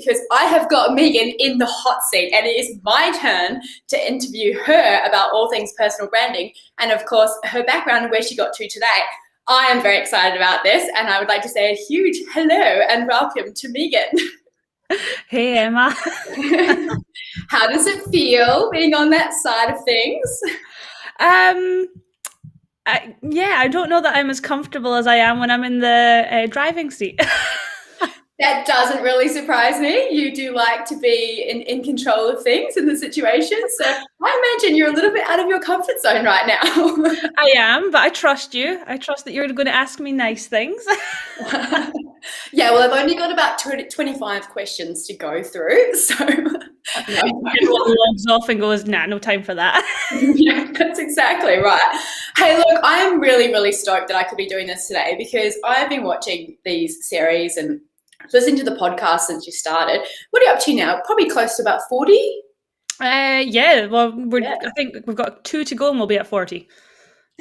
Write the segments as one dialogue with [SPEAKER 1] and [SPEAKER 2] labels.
[SPEAKER 1] because I have got Megan in the hot seat and it is my turn to interview her about all things personal branding and, of course, her background and where she got to today. I am very excited about this and I would like to say a huge hello and welcome to Megan.
[SPEAKER 2] Hey, Emma.
[SPEAKER 1] How does it feel being on that side of things?
[SPEAKER 2] I don't know that I'm as comfortable as I am when I'm in the driving seat.
[SPEAKER 1] That doesn't really surprise me. You do like to be in control of things in the situation. So I imagine you're a little bit out of your comfort zone right now.
[SPEAKER 2] I am, but I trust you. I trust that you're going to ask me nice things.
[SPEAKER 1] Yeah, well, I've only got about 25 questions to go through. So
[SPEAKER 2] Everyone logs off and goes, nah, no time for that.
[SPEAKER 1] Yeah, that's exactly right. Hey, look, I'm really, really stoked that I could be doing this today because I've been watching these series and listening to the podcast since you started. What are you up to now? Probably close to about 40?
[SPEAKER 2] Yeah, well, I think we've got 2 to go and we'll be at 40.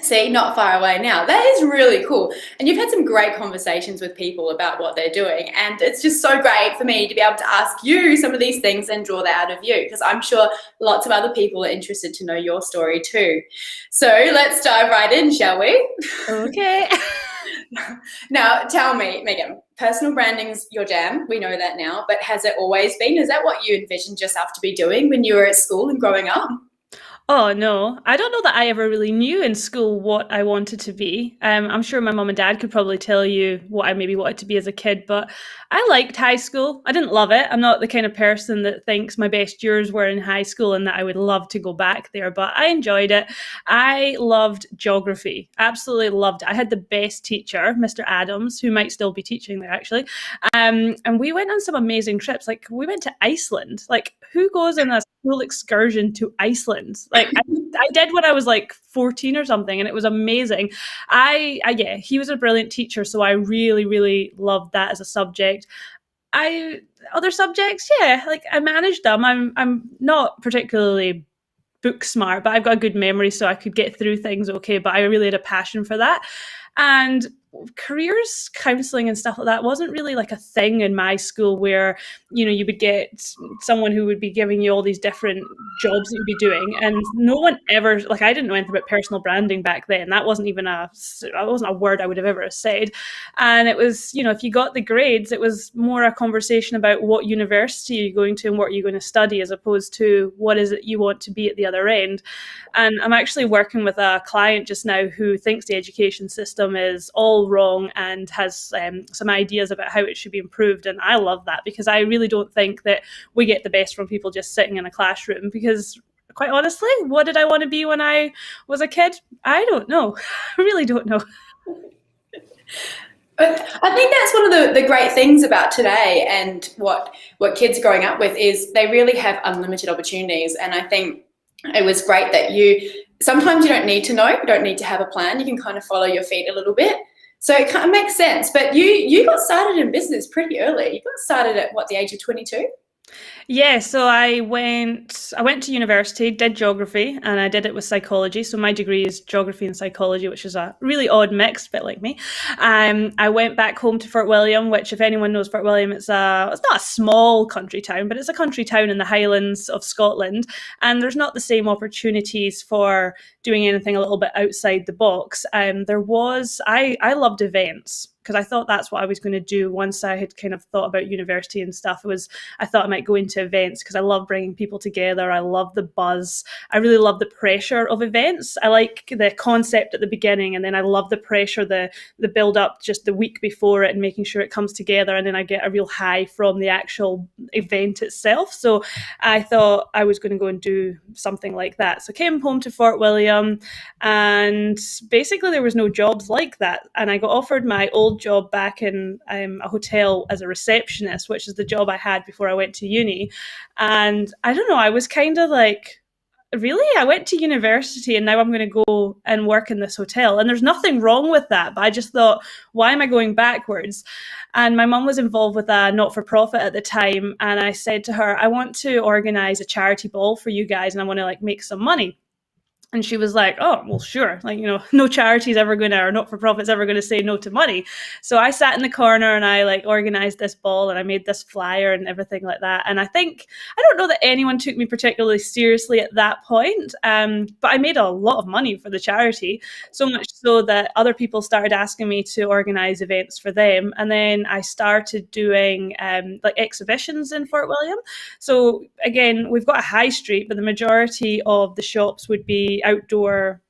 [SPEAKER 1] See, not far away now. That is really cool. And you've had some great conversations with people about what they're doing. And it's just so great for me to be able to ask you some of these things and draw that out of you, because I'm sure lots of other people are interested to know your story too. So let's dive right in, shall we?
[SPEAKER 2] Okay.
[SPEAKER 1] Now, tell me, Megan, personal branding's your jam. We know that now, but has it always been? Is that what you envisioned yourself to be doing when you were at school and growing up?
[SPEAKER 2] Oh, no. I don't know that I ever really knew in school what I wanted to be. I'm sure my mum and dad could probably tell you what I maybe wanted to be as a kid, but I liked high school. I didn't love it. I'm not the kind of person that thinks my best years were in high school and that I would love to go back there, but I enjoyed it. I loved geography. Absolutely loved it. I had the best teacher, Mr. Adams, who might still be teaching there actually. And we went on some amazing trips. Like we went to Iceland. Like who goes on a school excursion to Iceland? Like I did when I was like 14 or something, and it was amazing. Yeah, he was a brilliant teacher, so I really, really loved that as a subject. Other subjects, yeah, like I managed them. I'm not particularly book smart, but I've got a good memory, so I could get through things okay. But I really had a passion for that, and careers counseling and stuff like that wasn't really like a thing in my school where you would get someone who would be giving you all these different jobs that you'd be doing, and no one ever, like, I didn't know anything about personal branding back then. That wasn't a word I would have ever said. And it was, if you got the grades, it was more a conversation about what university you're going to and what you're going to study, as opposed to what is it you want to be at the other end. And I'm actually working with a client just now who thinks the education system is all wrong and has some ideas about how it should be improved. And I love that, because I really don't think that we get the best from people just sitting in a classroom, because quite honestly, what did I want to be when I was a kid? I don't know. I really don't know.
[SPEAKER 1] I think that's one of the great things about today, and what kids are growing up with is they really have unlimited opportunities. And I think it was great that sometimes you don't need to know, you don't need to have a plan, you can kind of follow your feet a little bit. So it kind of makes sense. But you got started in business pretty early. You got started at the age of 22?
[SPEAKER 2] Yeah, so I went to university, did geography, and I did it with psychology. So my degree is geography and psychology, which is a really odd mix, a bit like me. I went back home to Fort William, which, if anyone knows Fort William, it's not a small country town, but it's a country town in the Highlands of Scotland, and there's not the same opportunities for doing anything a little bit outside the box. I loved events, because I thought that's what I was going to do once I had kind of thought about university and stuff. I thought I might go into events because I love bringing people together. I love the buzz. I really love the pressure of events. I like the concept at the beginning, and then I love the pressure, the build up just the week before it and making sure it comes together, and then I get a real high from the actual event itself. So I thought I was going to go and do something like that. So I came home to Fort William, and basically there was no jobs like that. And I got offered my old job back in a hotel as a receptionist, which is the job I had before I went to uni. And I don't know, I was kind of like, really? I went to university and now I'm going to go and work in this hotel. And there's nothing wrong with that, but I just thought, why am I going backwards? And my mum was involved with a not-for-profit at the time, and I said to her, I want to organise a charity ball for you guys, and I want to make some money. And she was like, oh, well, sure. Like, no charity's ever going to, or not-for-profit's ever going to say no to money. So I sat in the corner and I like organized this ball and I made this flyer and everything like that. And I don't know that anyone took me particularly seriously at that point. But I made a lot of money for the charity, so much so that other people started asking me to organize events for them. And then I started doing like exhibitions in Fort William. So again, we've got a high street, but the majority of the shops would be outdoor,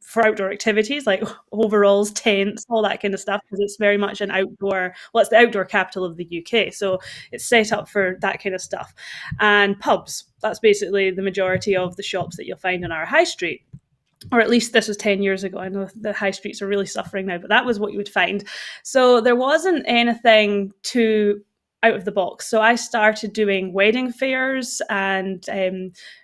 [SPEAKER 2] for outdoor activities like overalls, tents, all that kind of stuff, because it's very much an outdoor, well, it's the outdoor capital of the UK, so it's set up for that kind of stuff. And pubs, that's basically the majority of the shops that you'll find on our high street. Or at least this was 10 years ago. I know the high streets are really suffering now, but that was what you would find. So there wasn't anything too out of the box. So I started doing wedding fairs and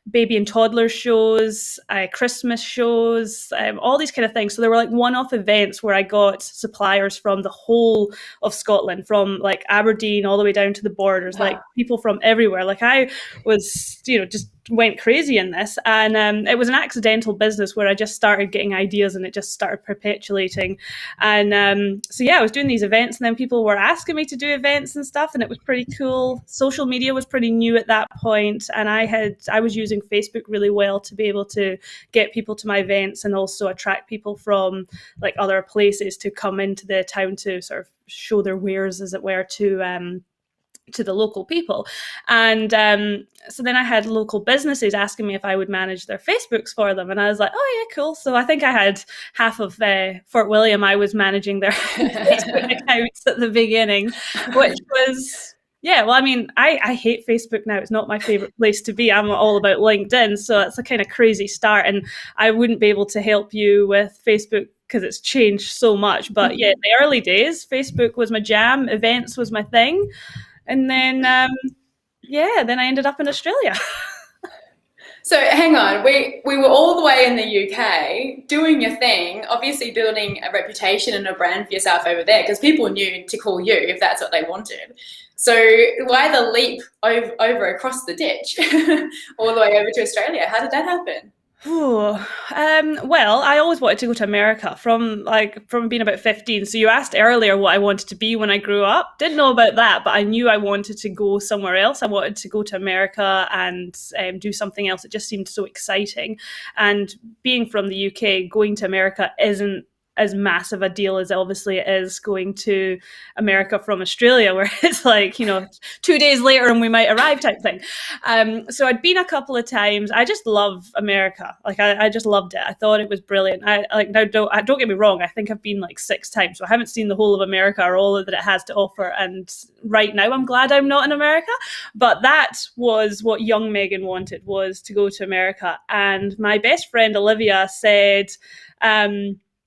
[SPEAKER 2] baby and toddler shows, Christmas shows, all these kind of things. So there were like one-off events where I got suppliers from the whole of Scotland, from like Aberdeen all the way down to the borders, wow. Like people from everywhere. Like I was, just went crazy in this. And it was an accidental business where I just started getting ideas and it just started perpetuating. And so yeah, I was doing these events and then people were asking me to do events and stuff, and it was pretty cool. Social media was pretty new at that point, and I was using Facebook really well to be able to get people to my events and also attract people from like other places to come into the town to sort of show their wares, as it were, to the local people. And so then I had local businesses asking me if I would manage their Facebooks for them. And I was like, oh yeah, cool. So I think I had half of Fort William, I was managing their Facebook accounts at the beginning, which was, yeah, well, I mean, I hate Facebook now. It's not my favorite place to be. I'm all about LinkedIn. So it's a kind of crazy start. And I wouldn't be able to help you with Facebook because it's changed so much. But yeah, in the early days, Facebook was my jam. Events was my thing. And then, then I ended up in Australia.
[SPEAKER 1] So hang on, we were all the way in the UK doing your thing, obviously building a reputation and a brand for yourself over there because people knew to call you if that's what they wanted. So why the leap over across the ditch all the way over to Australia? How did that happen?
[SPEAKER 2] Well, I always wanted to go to America from being about 15. So you asked earlier what I wanted to be when I grew up. Didn't know about that, but I knew I wanted to go somewhere else. I wanted to go to America and do something else. It just seemed so exciting. And being from the UK, going to America isn't as massive a deal as obviously it is going to America from Australia, where it's like, 2 days later and we might arrive type thing. So I'd been a couple of times. I just love America. Like I just loved it. I thought it was brilliant. Don't get me wrong. I think I've been like 6 times. So I haven't seen the whole of America or all that it has to offer. And right now I'm glad I'm not in America. But that was what young Megan wanted, was to go to America. And my best friend Olivia said,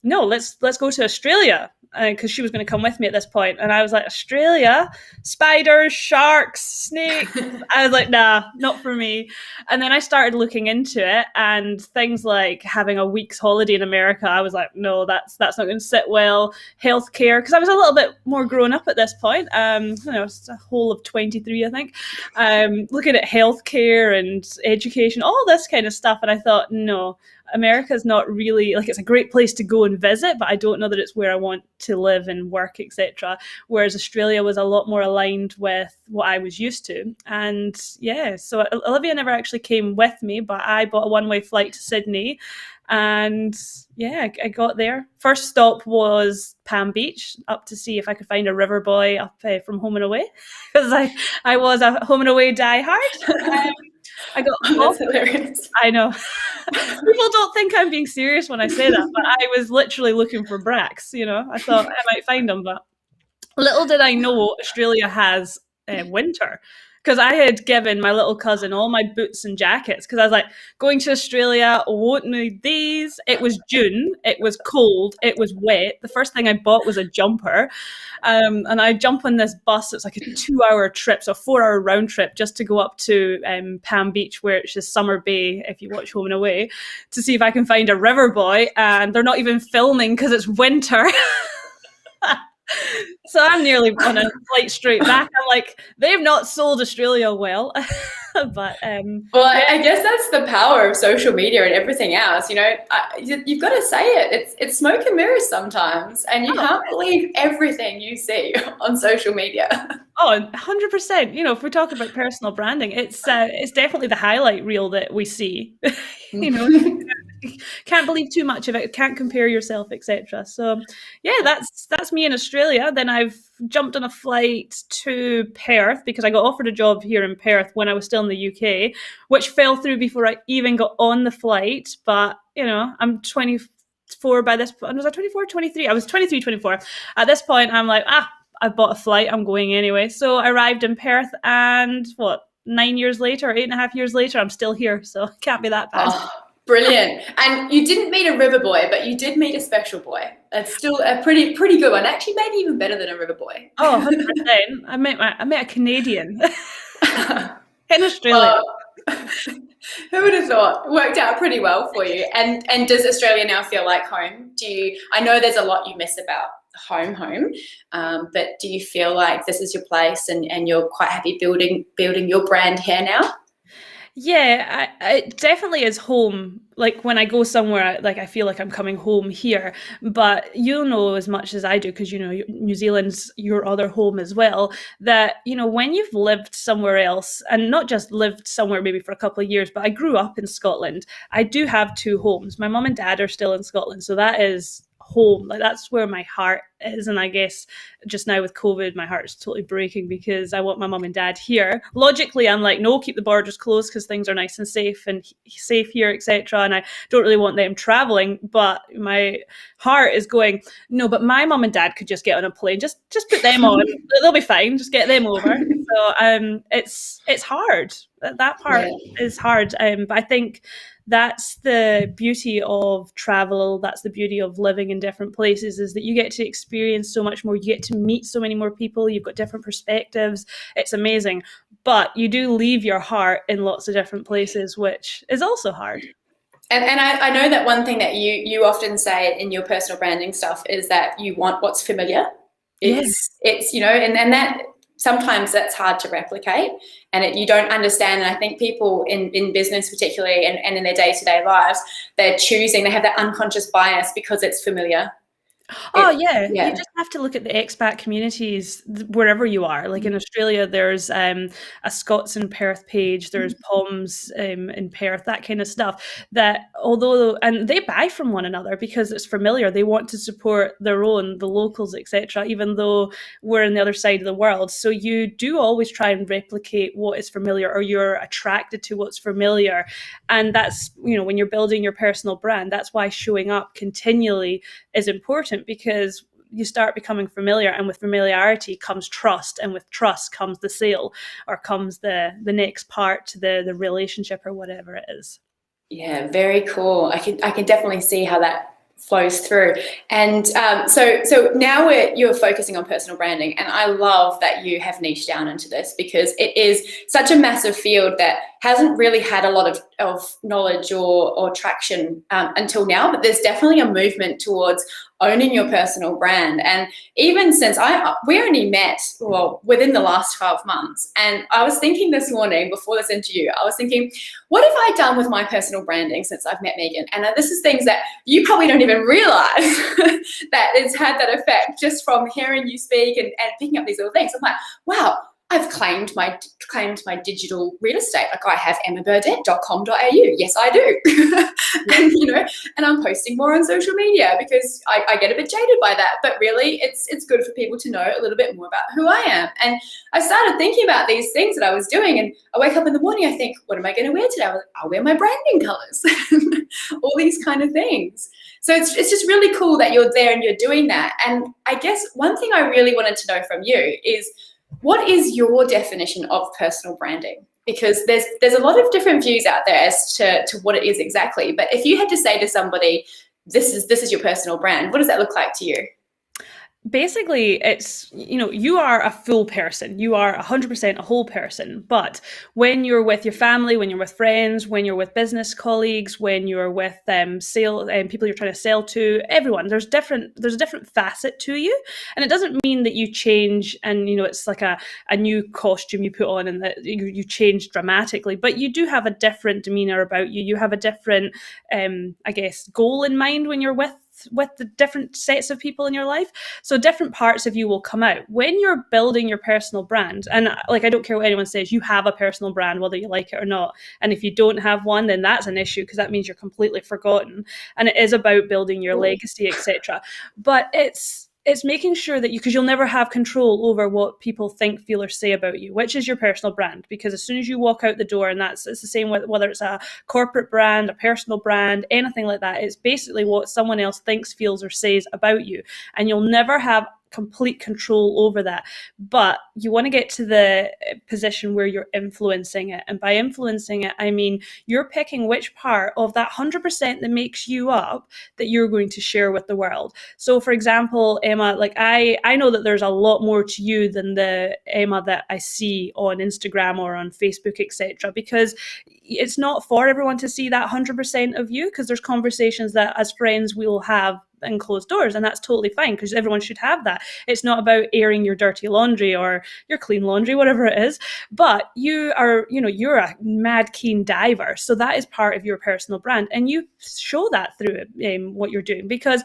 [SPEAKER 2] no, let's go to Australia, because she was going to come with me at this point. And I was like, Australia? Spiders, sharks, snakes? I was like, nah, not for me. And then I started looking into it, and things like having a week's holiday in America, I was like, no, that's not going to sit well. Healthcare, because I was a little bit more grown up at this point. It's a whole of 23, I think. Looking at healthcare and education, all this kind of stuff. And I thought, no, America's not really, like, it's a great place to go and visit, but I don't know that it's where I want to live and work, etc. Whereas Australia was a lot more aligned with what I was used to. And yeah, so Olivia never actually came with me, but I bought a one-way flight to Sydney. And yeah, I got there. First stop was Palm Beach, up to see if I could find a river boy up from Home and Away, because I was a Home and Away diehard. I got
[SPEAKER 1] that's hilarious.
[SPEAKER 2] I know. People don't think I'm being serious when I say that, but I was literally looking for bracks. I thought I might find them, but little did I know Australia has winter. Because I had given my little cousin all my boots and jackets, because I was like, going to Australia, won't need these. It was June, it was cold, it was wet. The first thing I bought was a jumper. And I jump on this bus. It's like a 2-hour trip, so a 4-hour round trip, just to go up to Palm Beach, where it's just Summer Bay, if you watch Home and Away, to see if I can find a river boy. And they're not even filming because it's winter. So I'm nearly on a flight straight back. I'm like, they've not sold Australia well. But
[SPEAKER 1] Well,
[SPEAKER 2] yeah.
[SPEAKER 1] I guess that's the power of social media and everything else. You've got to say it. It's smoke and mirrors sometimes, and you
[SPEAKER 2] Oh,
[SPEAKER 1] can't believe everything you see on social media.
[SPEAKER 2] oh, 100%. If we're talking about personal branding, it's definitely the highlight reel that we see. you know, can't believe too much of it, can't compare yourself, etc. So yeah, that's me in Australia. Then I've jumped on a flight to Perth because I got offered a job here in Perth when I was still in the UK, which fell through before I even got on the flight. But I'm 24 by this point. Was I 24, 23? I was 23, 24. At this point, I'm like, I bought a flight, I'm going anyway. So I arrived in Perth, and 9 years later, 8.5 years later, I'm still here. So it can't be that bad.
[SPEAKER 1] Oh, brilliant. And you didn't meet a river boy, but you did meet a special boy. That's still a pretty good one. Actually, maybe even better than a river boy.
[SPEAKER 2] Oh, 100%. I met a Canadian in Australia.
[SPEAKER 1] Who would have thought? It worked out pretty well for you. And does Australia now feel like home? I know there's a lot you miss about home, but do you feel like this is your place and you're quite happy building your brand here now?
[SPEAKER 2] Yeah, it definitely is home. Like when I go somewhere, like I feel like I'm coming home here. But you'll know as much as I do, because New Zealand's your other home as well. That when you've lived somewhere else, and not just lived somewhere maybe for a couple of years, but I grew up in Scotland. I do have two homes. My mum and dad are still in Scotland, so that is home. Like that's where my heart is. And I guess just now with COVID, my heart's totally breaking because I want my mum and dad here. Logically, I'm like, no, keep the borders closed because things are nice and safe here, etc. And I don't really want them traveling. But my heart is going, no, but my mum and dad could just get on a plane. Just put them on. They'll be fine. Just get them over. So it's hard. That part is hard. But I think that's the beauty of travel. That's the beauty of living in different places, is that you get to experience so much more. You get to meet so many more people. You've got different perspectives. It's amazing. But you do leave your heart in lots of different places, which is also hard.
[SPEAKER 1] And I know that one thing that you often say in your personal branding stuff is that you want what's familiar. It's and that sometimes that's hard to replicate, and you don't understand. And I think people in business particularly and in their day-to-day lives, they have that unconscious bias because it's familiar.
[SPEAKER 2] Yeah. You just have to look at the expat communities wherever you are. Like in Australia, there's a Scots in Perth page, there's Poms in Perth, that kind of stuff. That and they buy from one another because it's familiar. They want to support the locals, etc. Even though we're on the other side of the world. So you do always try and replicate what is familiar, or you're attracted to what's familiar. And that's when you're building your personal brand, that's why showing up continually is important, because you start becoming familiar, and with familiarity comes trust, and with trust comes the sale, or comes the next part to the relationship, or whatever it is.
[SPEAKER 1] Yeah, very cool. I can definitely see how that flows through. And so now you're focusing on personal branding, and I love that you have niched down into this, because it is such a massive field that hasn't really had a lot of knowledge or traction until now, but there's definitely a movement towards owning your personal brand. And even since we only met within the last 12 months, and I was thinking this morning before this interview, I was thinking, what have I done with my personal branding since I've met Megan? And this is things that you probably don't even realize that it's had that effect just from hearing you speak and picking up these little things. I'm like, wow, I've claimed my digital real estate. Like I have emmaburdett.com.au. Yes, I do. and I'm posting more on social media because I get a bit jaded by that. But really, it's good for people to know a little bit more about who I am. And I started thinking about these things that I was doing, and I wake up in the morning, I think, what am I going to wear today? I'll wear my branding colors, all these kind of things. So it's just really cool that you're there and you're doing that. And I guess one thing I really wanted to know from you is, what is your definition of personal branding? Because there's a lot of different views out there as to what it is exactly. But if you had to say to somebody, this is your personal brand, what does that look like to you?
[SPEAKER 2] basically it's, you are a full person, you are 100% a whole person. But when you're with your family, when you're with friends, when you're with business colleagues, when you're with sale and people you're trying to sell to, everyone, there's a different facet to you. And it doesn't mean that you change and it's like a new costume you put on and that you change dramatically, but you do have a different demeanor about you. You have a different I guess goal in mind when you're with the different sets of people in your life. So different parts of you will come out when you're building your personal brand. And like, I don't care what anyone says, you have a personal brand, whether you like it or not. And if you don't have one, then that's an issue, because that means you're completely forgotten. And it is about building your legacy, etc. But it's making sure that because you'll never have control over what people think, feel, or say about you, which is your personal brand. Because as soon as you walk out the door, and it's the same whether it's a corporate brand, a personal brand, anything like that, it's basically what someone else thinks, feels, or says about you. And you'll never have complete control over that. But you want to get to the position where you're influencing it. And by influencing it, I mean you're picking which part of that 100% that makes you up that you're going to share with the world. So for example, Emma, like I know that there's a lot more to you than the Emma that I see on Instagram or on Facebook, etc. Because it's not for everyone to see that 100% of you, because there's conversations that as friends we will have and closed doors, and that's totally fine, because everyone should have that. It's not about airing your dirty laundry or your clean laundry, whatever it is. But you are, you're a mad keen diver, so that is part of your personal brand, and you show that through what you're doing, because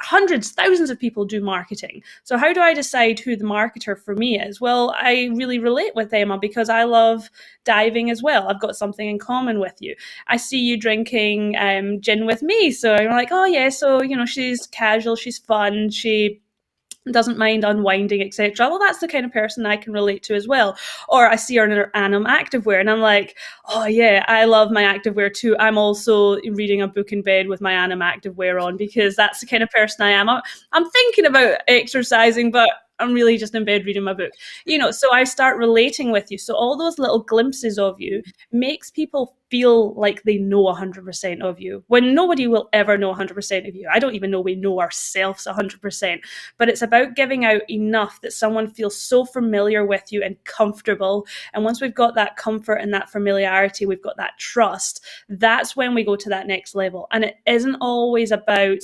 [SPEAKER 2] hundreds, thousands of people do marketing. So how do I decide who the marketer for me is? Well, I really relate with Emma because I love diving as well. I've got something in common with you. I see you drinking gin with me, so I'm like, oh yeah, so she's casual, she's fun, she doesn't mind unwinding, etc. Well, that's the kind of person I can relate to as well. Or I see her in her Anam activewear, and I'm like, oh yeah, I love my activewear too. I'm also reading a book in bed with my Anam activewear on, because that's the kind of person I am. I'm thinking about exercising, but I'm really just in bed reading my book. So I start relating with you. So all those little glimpses of you makes people feel like they know 100% of you, when nobody will ever know 100% of you. I don't even know we know ourselves 100%, but it's about giving out enough that someone feels so familiar with you and comfortable. And once we've got that comfort and that familiarity, we've got that trust, that's when we go to that next level. And it isn't always about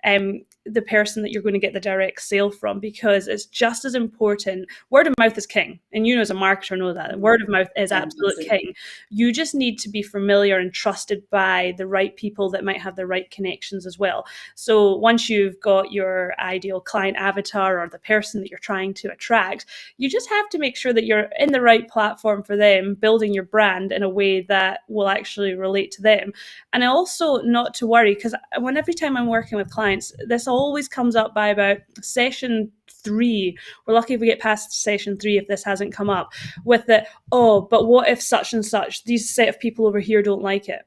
[SPEAKER 2] the person that you're going to get the direct sale from, because it's just as important. Word of mouth is king, and as a marketer know that word of mouth is absolute king. You just need to be familiar and trusted by the right people that might have the right connections as well. So once you've got your ideal client avatar or the person that you're trying to attract, you just have to make sure that you're in the right platform for them, building your brand in a way that will actually relate to them. And also not to worry, because every time I'm working with clients, this always comes up by about session 3. We're lucky if we get past session 3 if this hasn't come up, with the, oh, but what if such and such, these set of people over here don't like it?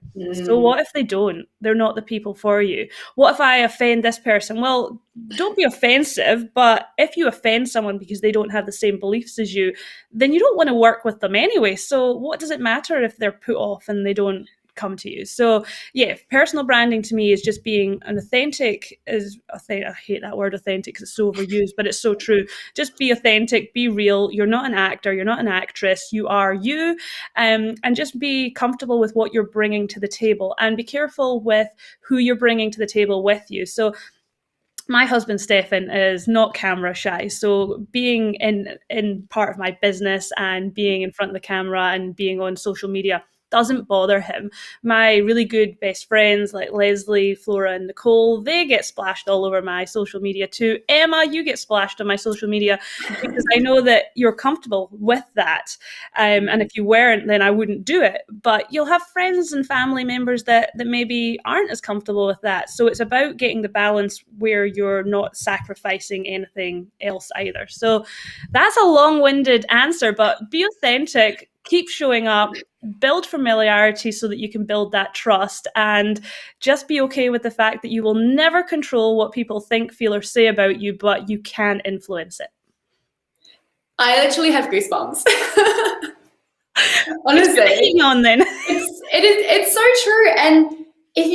[SPEAKER 2] So what if they don't? They're not the people for you. What if I offend this person? Well, don't be offensive, but if you offend someone because they don't have the same beliefs as you, then you don't want to work with them anyway. So what does it matter if they're put off and they don't come to you? So yeah, personal branding to me is just being an authentic. I hate that word authentic because it's so overused, but it's so true. Just be authentic, be real. You're not an actor, you're not an actress, you are you. And just be comfortable with what you're bringing to the table, and be careful with who you're bringing to the table with you. So my husband Stefan is not camera shy, so being in part of my business and being in front of the camera and being on social media doesn't bother him. My really good best friends like Leslie, Flora, and Nicole, they get splashed all over my social media too. Emma, you get splashed on my social media because I know that you're comfortable with that. And if you weren't, then I wouldn't do it. But you'll have friends and family members that maybe aren't as comfortable with that. So it's about getting the balance where you're not sacrificing anything else either. So that's a long-winded answer, but be authentic. Keep showing up, build familiarity so that you can build that trust, and just be okay with the fact that you will never control what people think, feel, or say about you, but you can influence it.
[SPEAKER 1] I literally have goosebumps. Honestly,
[SPEAKER 2] on then.
[SPEAKER 1] It's so true. And if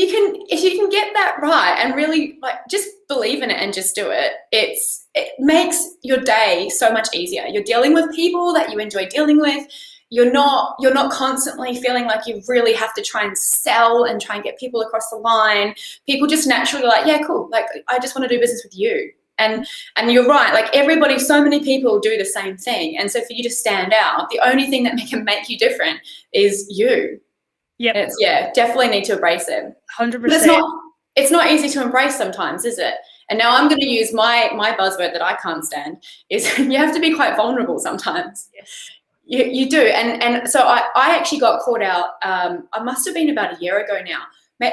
[SPEAKER 1] you can get that right and really just believe in it and just do it, it makes your day so much easier. You're dealing with people that you enjoy dealing with. You're not constantly feeling like you really have to try and sell and try and get people across the line. People just naturally are like, yeah, cool. Like, I just want to do business with you. And you're right. Like, everybody, so many people do the same thing. And so for you to stand out, the only thing that can make you different is you.
[SPEAKER 2] Yep.
[SPEAKER 1] Definitely need to embrace it.
[SPEAKER 2] 100%.
[SPEAKER 1] But it's not easy to embrace sometimes, is it? And now I'm going to use my buzzword that I can't stand is you have to be quite vulnerable sometimes.
[SPEAKER 2] Yes.
[SPEAKER 1] You do. And so I actually got caught out, I must have been about a year ago now,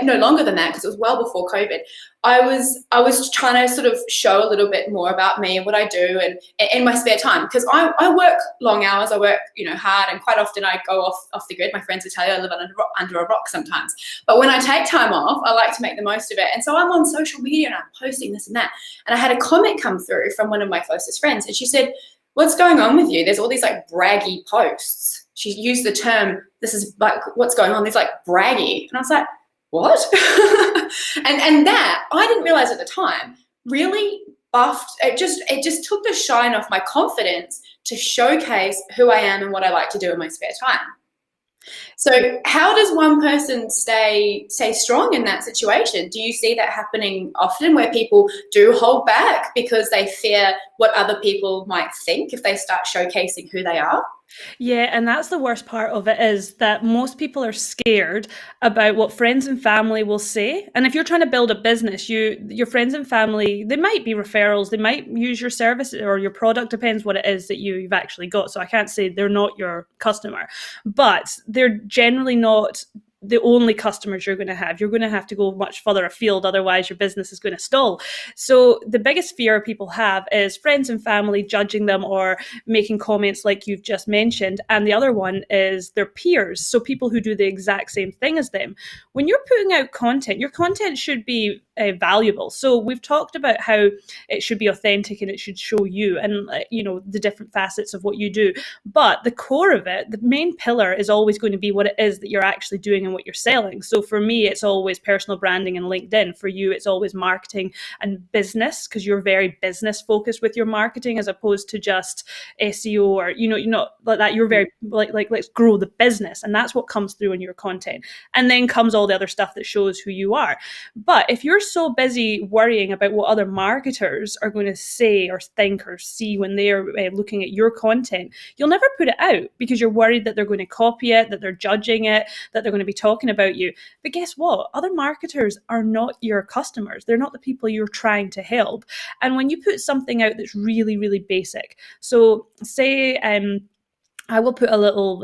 [SPEAKER 1] no longer than that, because it was well before COVID. I was trying to sort of show a little bit more about me and what I do and in my spare time, because I work long hours, I work, hard, and quite often I go off the grid. My friends will tell you I live under a rock sometimes. But when I take time off, I like to make the most of it. And so I'm on social media and I'm posting this and that. And I had a comment come through from one of my closest friends, and she said, "What's going on with you? There's all these like braggy posts." She used the term, "This is like what's going on. There's like braggy." And I was like, what? and that I didn't realize at the time really buffed it. Just took the shine off my confidence to showcase who I am and what I like to do in my spare time. So how does one person stay strong in that situation? Do you see that happening often, where people do hold back because they fear what other people might think if they start showcasing who they are?
[SPEAKER 2] Yeah, and that's the worst part of it, is that most people are scared about what friends and family will say. And if you're trying to build a business, your friends and family, they might be referrals, they might use your service or your product, depends what it is that you've actually got. So I can't say they're not your customer, but they're generally not the only customers you're going to have. You're going to have to go much further afield, otherwise your business is going to stall. So the biggest fear people have is friends and family judging them or making comments like you've just mentioned. And the other one is their peers, so people who do the exact same thing as them. When you're putting out content, your content should be valuable. So we've talked about how it should be authentic and it should show you and the different facets of what you do. But the core of it, the main pillar, is always going to be what it is that you're actually doing and what you're selling. So for me, it's always personal branding and LinkedIn. For you, it's always marketing and business, because you're very business focused with your marketing as opposed to just SEO or you're not like that. You're very like let's grow the business, and that's what comes through in your content. And then comes all the other stuff that shows who you are. But if you're so busy worrying about what other marketers are going to say or think or see when they're looking at your content, you'll never put it out because you're worried that they're going to copy it, that they're judging it, that they're going to be talking about you. But guess what? Other marketers are not your customers. They're not the people you're trying to help. And when you put something out that's really, really basic, so say I will put a little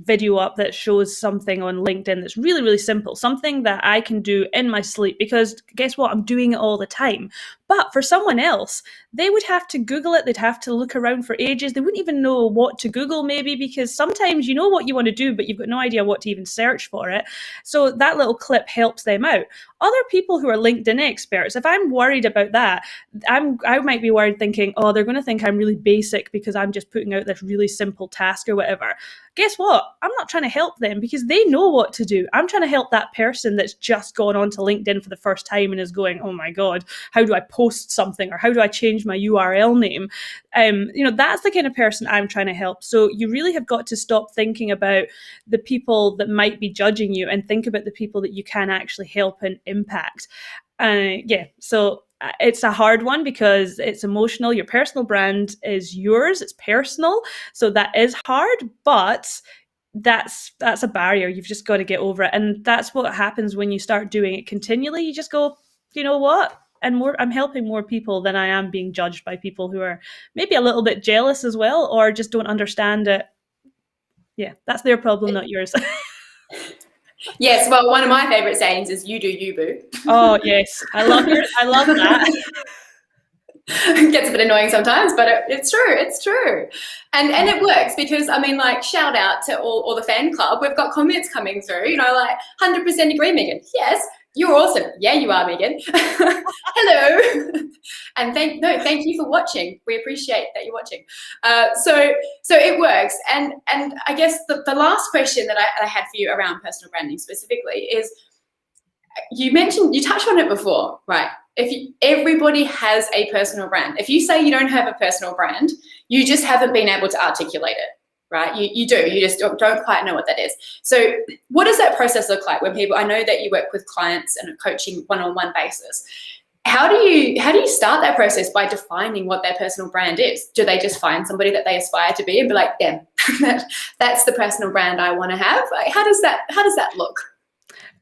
[SPEAKER 2] video up that shows something on LinkedIn that's really, really simple, something that I can do in my sleep, because guess what? I'm doing it all the time. But for someone else, they would have to Google it. They'd have to look around for ages. They wouldn't even know what to Google, maybe, because sometimes you know what you want to do, but you've got no idea what to even search for it. So that little clip helps them out. Other people who are LinkedIn experts, if I'm worried about that, I might be worried thinking, oh, they're going to think I'm really basic because I'm just putting out this really simple task or whatever. Guess what? I'm not trying to help them because they know what to do. I'm trying to help that person that's just gone onto LinkedIn for the first time and is going, oh my God, how do I post something, or how do I change my URL name? That's the kind of person I'm trying to help. So you really have got to stop thinking about the people that might be judging you and think about the people that you can actually help and impact. So it's a hard one because it's emotional. Your personal brand is yours. It's personal. So that is hard, but that's a barrier. You've just got to get over it. And that's what happens when you start doing it continually. You just go, you know what? And I'm helping more people than I am being judged by people who are maybe a little bit jealous as well, or just don't understand it. Yeah, that's their problem, not yours.
[SPEAKER 1] Yes, well, one of my favorite sayings is "you do you, boo."
[SPEAKER 2] Oh yes, I love that.
[SPEAKER 1] It gets a bit annoying sometimes, but it's true. It's true, and it works because shout out to all the fan club. We've got comments coming through. 100% agree, Megan. Yes, you're awesome. Yeah, you are, Megan. Hello, and thank you for watching. We appreciate that you're watching. So it works, and I guess the last question that I had for you around personal branding specifically is, you touched on it before, right? everybody has a personal brand. If you say you don't have a personal brand, you just haven't been able to articulate it, right? You just don't quite know what that is. So what does that process look like when people, I know that you work with clients on a coaching one-on-one basis. How do you start that process by defining what their personal brand is? Do they just find somebody that they aspire to be and be like, damn, that's the personal brand I want to have? Like, how does that look?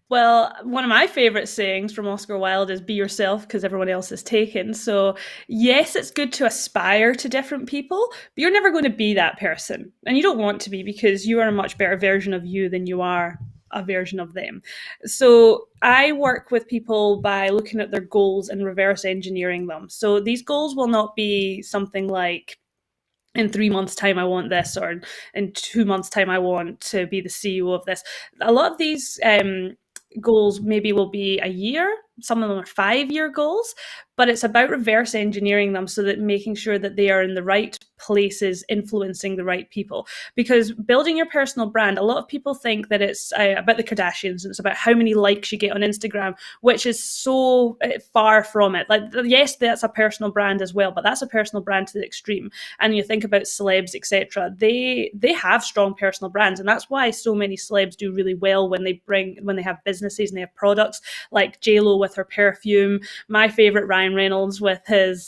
[SPEAKER 2] Well, one of my favorite sayings from Oscar Wilde is be yourself because everyone else is taken. So yes, it's good to aspire to different people, but you're never going to be that person. And you don't want to be, because you are a much better version of you than you are a version of them. So I work with people by looking at their goals and reverse engineering them. So these goals will not be something like, in 3 months' time, I want this, or in 2 months' time, I want to be the CEO of this. A lot of these goals maybe will be a year. Some of them are 5-year goals, but it's about reverse engineering them so that making sure that they are in the right places, influencing the right people. Because building your personal brand, a lot of people think that it's about the Kardashians and it's about how many likes you get on Instagram, which is so far from it. Like, yes, that's a personal brand as well, but that's a personal brand to the extreme. And you think about celebs, etc. They have strong personal brands, and that's why so many celebs do really well when they have businesses and they have products, like JLo with her perfume. My favorite, Ryan Reynolds with his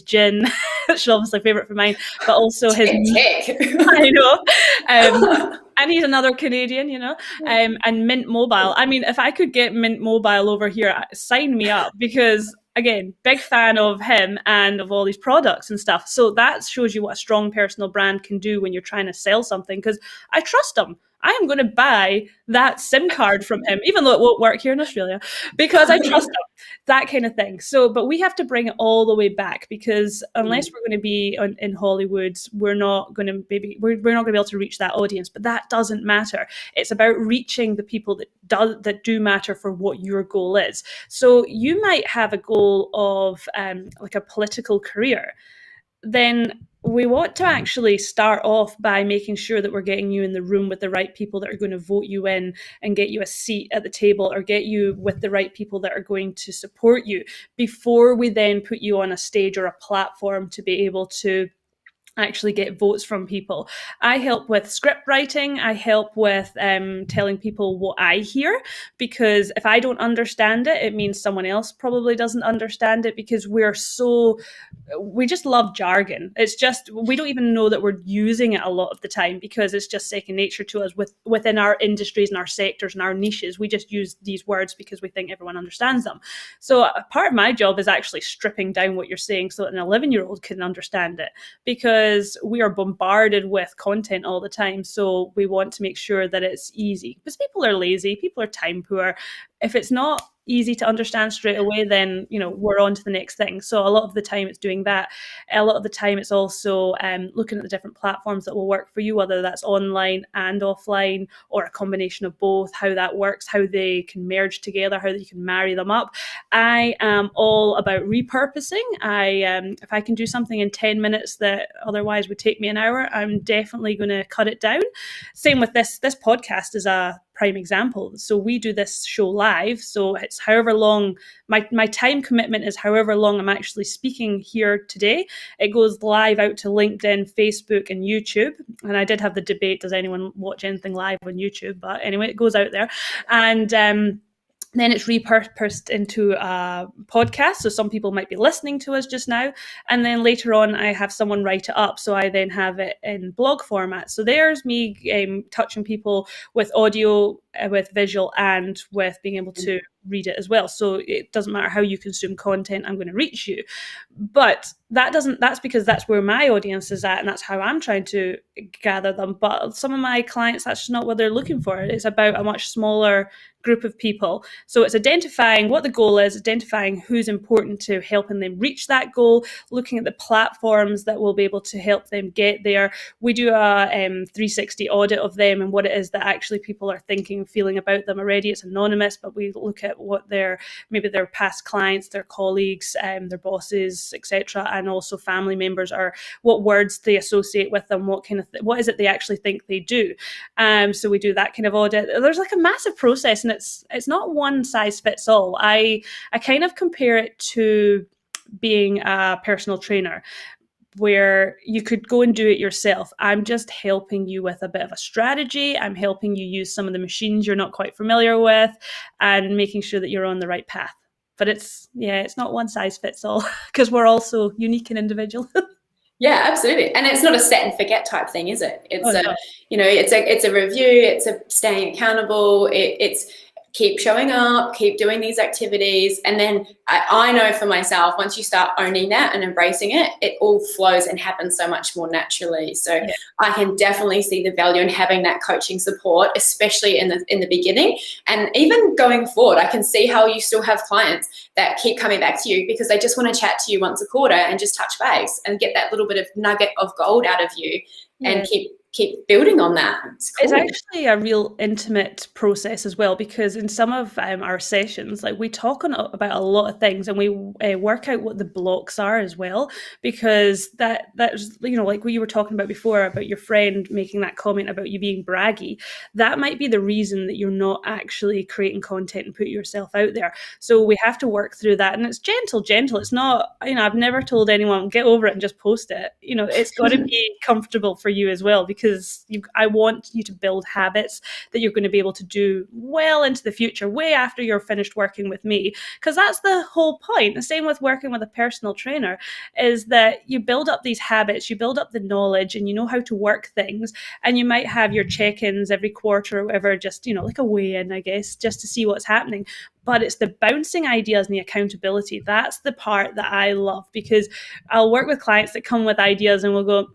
[SPEAKER 2] gin, which is obviously a favorite for mine, but also his I know. And he's another Canadian, and Mint Mobile. I mean, if I could get Mint Mobile over here, sign me up, because again, big fan of him and of all these products and stuff. So that shows you what a strong personal brand can do when you're trying to sell something, because I trust him. I am going to buy that SIM card from him, even though it won't work here in Australia, because I trust him, that kind of thing. So, but we have to bring it all the way back, because unless we're going to be in Hollywood, we're not going to be able to reach that audience. But that doesn't matter. It's about reaching the people that do matter for what your goal is. So you might have a goal of like a political career. Then we want to actually start off by making sure that we're getting you in the room with the right people that are going to vote you in and get you a seat at the table, or get you with the right people that are going to support you, before we then put you on a stage or a platform to be able to actually get votes from people. I help with script writing. I help with telling people what I hear, because if I don't understand it, it means someone else probably doesn't understand it, because we just love jargon. It's just, we don't even know that we're using it a lot of the time, because it's just second nature to us within our industries and our sectors and our niches. We just use these words because we think everyone understands them. So a part of my job is actually stripping down what you're saying so that an 11-year-old can understand it, because we are bombarded with content all the time. So we want to make sure that it's easy, because people are lazy, people are time poor. If it's not easy to understand straight away, then we're on to the next thing. So a lot of the time it's doing that. A lot of the time it's also looking at the different platforms that will work for you, whether that's online and offline, or a combination of both, how that works, how they can merge together, how you can marry them up. I am all about repurposing. If I can do something in 10 minutes that otherwise would take me an hour, I'm definitely going to cut it down. Same with this podcast is a prime example. So we do this show live, so it's however long, my time commitment is however long I'm actually speaking here today. It goes live out to LinkedIn, Facebook, and YouTube. And I did have the debate, does anyone watch anything live on YouTube? But anyway, it goes out there. And then it's repurposed into a podcast. So some people might be listening to us just now. And then later on, I have someone write it up. So I then have it in blog format. So there's me touching people with audio, with visual, and with being able to read it as well. So it doesn't matter how you consume content, I'm going to reach you. But that's because that's where my audience is at, and that's how I'm trying to gather them. But some of my clients, that's just not what they're looking for. It's about a much smaller group of people. So it's identifying what the goal is, identifying who's important to helping them reach that goal, looking at the platforms that will be able to help them get there. We do a 360 audit of them and what it is that actually people are thinking, feeling about them already. It's anonymous, but we look at what maybe their past clients, their colleagues, their bosses, etc., and also family members, or what words they associate with them, what is it they actually think they do. So we do that kind of audit. There's like a massive process, and it's not one size fits all. I kind of compare it to being a personal trainer, where you could go and do it yourself. I'm just helping you with a bit of a strategy. I'm helping you use some of the machines you're not quite familiar with, and making sure that you're on the right path. But it's not one size fits all, because we're also unique and individual.
[SPEAKER 1] Yeah, absolutely. And it's not a set and forget type thing, is it? It's
[SPEAKER 2] no.
[SPEAKER 1] it's a review, it's a staying accountable, it's keep showing up, keep doing these activities. And then I know for myself, once you start owning that and embracing it, it all flows and happens so much more naturally. So I can definitely see the value in having that coaching support, especially in the beginning. And even going forward, I can see how you still have clients that keep coming back to you because they just want to chat to you once a quarter and just touch base and get that little bit of nugget of gold out of you and keep building on that. It's cool.
[SPEAKER 2] It's actually a real intimate process as well, because in some of our sessions, like, we talk about a lot of things, and we work out what the blocks are as well, because that's, you know, like what you were talking about before about your friend making that comment about you being braggy. That might be the reason that you're not actually creating content and put yourself out there. So we have to work through that, and it's gentle. It's not, you know, I've never told anyone get over it and just post it. You know, it's got to be comfortable for you as well, because I want you to build habits that you're going to be able to do well into the future, way after you're finished working with me, because that's the whole point. The same with working with a personal trainer, is that you build up these habits, you build up the knowledge, and you know how to work things. And you might have your check-ins every quarter or whatever, just, you know, like a weigh-in, I guess, just to see what's happening. But it's the bouncing ideas and the accountability. That's the part that I love, because I'll work with clients that come with ideas and we'll go,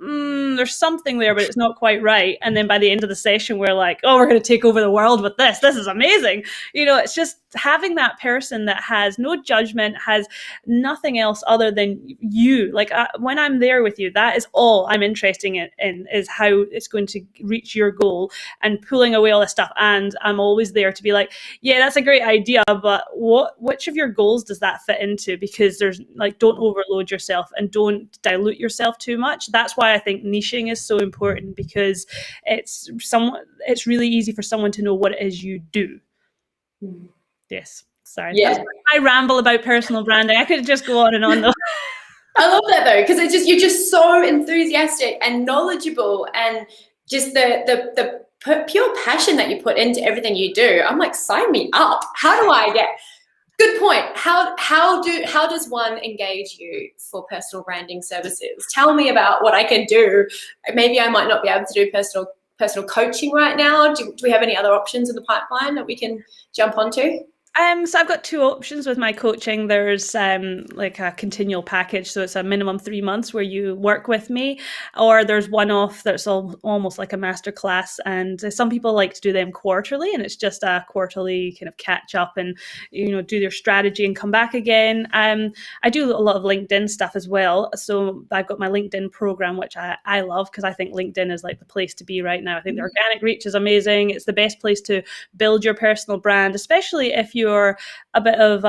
[SPEAKER 2] there's something there, but it's not quite right. And then by the end of the session, we're like, oh, we're going to take over the world with this. This is amazing. You know, it's just having that person that has no judgment, has nothing else other than you. Like, when I'm there with you, that is all I'm interested in is how it's going to reach your goal, and pulling away all this stuff. And I'm always there to be like, yeah, that's a great idea, but which of your goals does that fit into? Because there's, like, don't overload yourself and don't dilute yourself too much. That's why I think niching is so important, because it's really easy for someone to know what it is you do. Yes. Sorry.
[SPEAKER 1] Yeah.
[SPEAKER 2] That's my ramble about personal branding. I could just go on and on though.
[SPEAKER 1] I love that though, because it's just, you're just so enthusiastic and knowledgeable, and just the pure passion that you put into everything you do. I'm like, sign me up. How do I get? Good point. How does one engage you for personal branding services? Tell me about what I can do. Maybe I might not be able to do personal coaching right now. Do we have any other options in the pipeline that we can jump onto?
[SPEAKER 2] So I've got two options with my coaching. There's like a continual package, so it's a minimum 3 months where you work with me, or there's one-off that's almost like a masterclass. And some people like to do them quarterly, and it's just a quarterly kind of catch up and, you know, do their strategy and come back again. I do a lot of LinkedIn stuff as well. So I've got my LinkedIn program, which I love, because I think LinkedIn is like the place to be right now. I think the organic reach is amazing. It's the best place to build your personal brand, especially if you're a bit of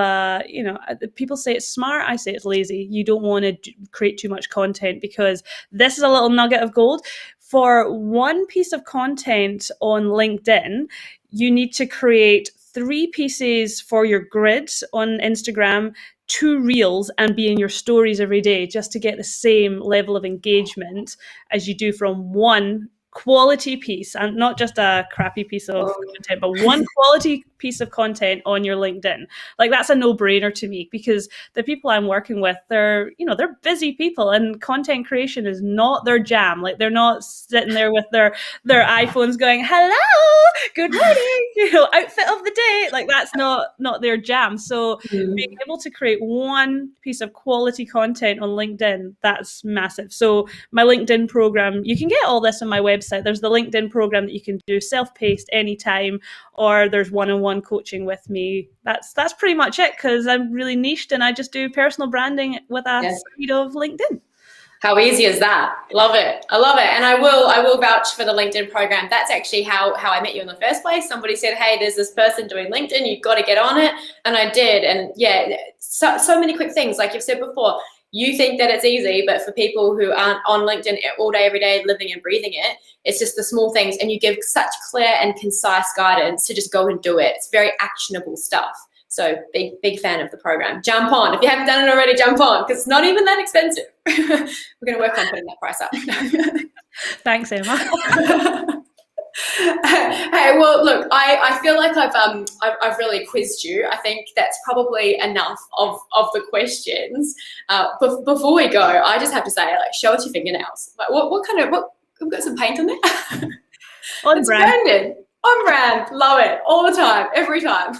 [SPEAKER 2] you know, people say it's smart, I say it's lazy. You don't want to create too much content, because this is a little nugget of gold. For one piece of content on LinkedIn, you need to create 3 pieces for your grid on Instagram, 2 reels, and be in your stories every day, just to get the same level of engagement as you do from one quality piece, and not just a crappy piece of content, but one quality piece of content on your LinkedIn. Like, that's a no-brainer to me, because the people I'm working with, they're busy people, and content creation is not their jam. Like, they're not sitting there with their iPhones going, hello, good morning, you know, outfit of the day. Like, that's not their jam. So being able to create one piece of quality content on LinkedIn, that's massive. So my LinkedIn program, you can get all this on my website. There's the LinkedIn program that you can do self-paced anytime, or there's one-on-one coaching with me. That's pretty much it, because I'm really niched and I just do personal branding with a side of LinkedIn.
[SPEAKER 1] How easy is that? Love it. I love it. And I will vouch for the LinkedIn program. That's actually how I met you in the first place. Somebody said, hey, there's this person doing LinkedIn, you've got to get on it. And I did. And yeah, so many quick things. Like you've said before, you think that it's easy, but for people who aren't on LinkedIn all day, every day, living and breathing it, it's just the small things. And you give such clear and concise guidance to just go and do it. It's very actionable stuff. So big fan of the program. Jump on. If you haven't done it already, jump on, because it's not even that expensive. We're going to work on putting that price up.
[SPEAKER 2] Thanks, Emma.
[SPEAKER 1] Hey, well, look, I feel like I've really quizzed you. I think that's probably enough of the questions. Before we go, I just have to say, like, show us your fingernails. Like, what we've got some paint on there?
[SPEAKER 2] On brand.
[SPEAKER 1] Branded. On brand. Love it. All the time. Every time.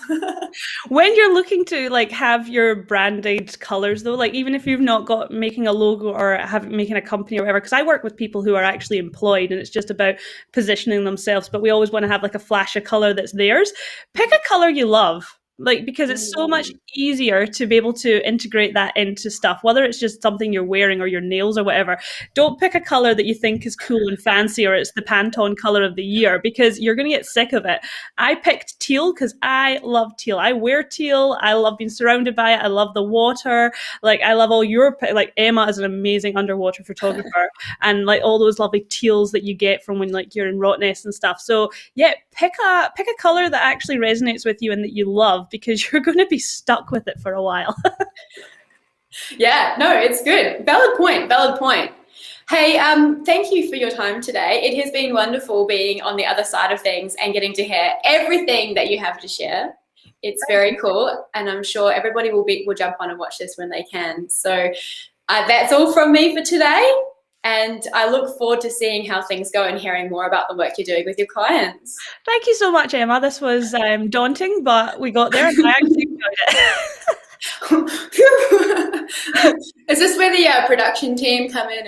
[SPEAKER 2] When you're looking to like have your branded colors though, like even if you've not got making a logo or making a company or whatever, because I work with people who are actually employed and it's just about positioning themselves, but we always want to have like a flash of color that's theirs. Pick a color you love. Like, because it's so much easier to be able to integrate that into stuff, whether it's just something you're wearing or your nails or whatever. Don't pick a color that you think is cool and fancy or it's the Pantone color of the year, because you're going to get sick of it. I picked teal because I love teal. I wear teal. I love being surrounded by it. I love the water. Like, I love all your, like, Emma is an amazing underwater photographer, and like all those lovely teals that you get from when like you're in Rottnest and stuff. So yeah, pick a color that actually resonates with you and that you love, because you're going to be stuck with it for a while.
[SPEAKER 1] Yeah, no, it's good. Valid point. Hey, thank you for your time today. It has been wonderful being on the other side of things and getting to hear everything that you have to share. It's very cool, and I'm sure everybody will jump on and watch this when they can. So that's all from me for today, and I look forward to seeing how things go and hearing more about the work you're doing with your clients.
[SPEAKER 2] Thank you so much, Emma. This was daunting, but we got there and I actually enjoyed it.
[SPEAKER 1] Is this where the production team come in and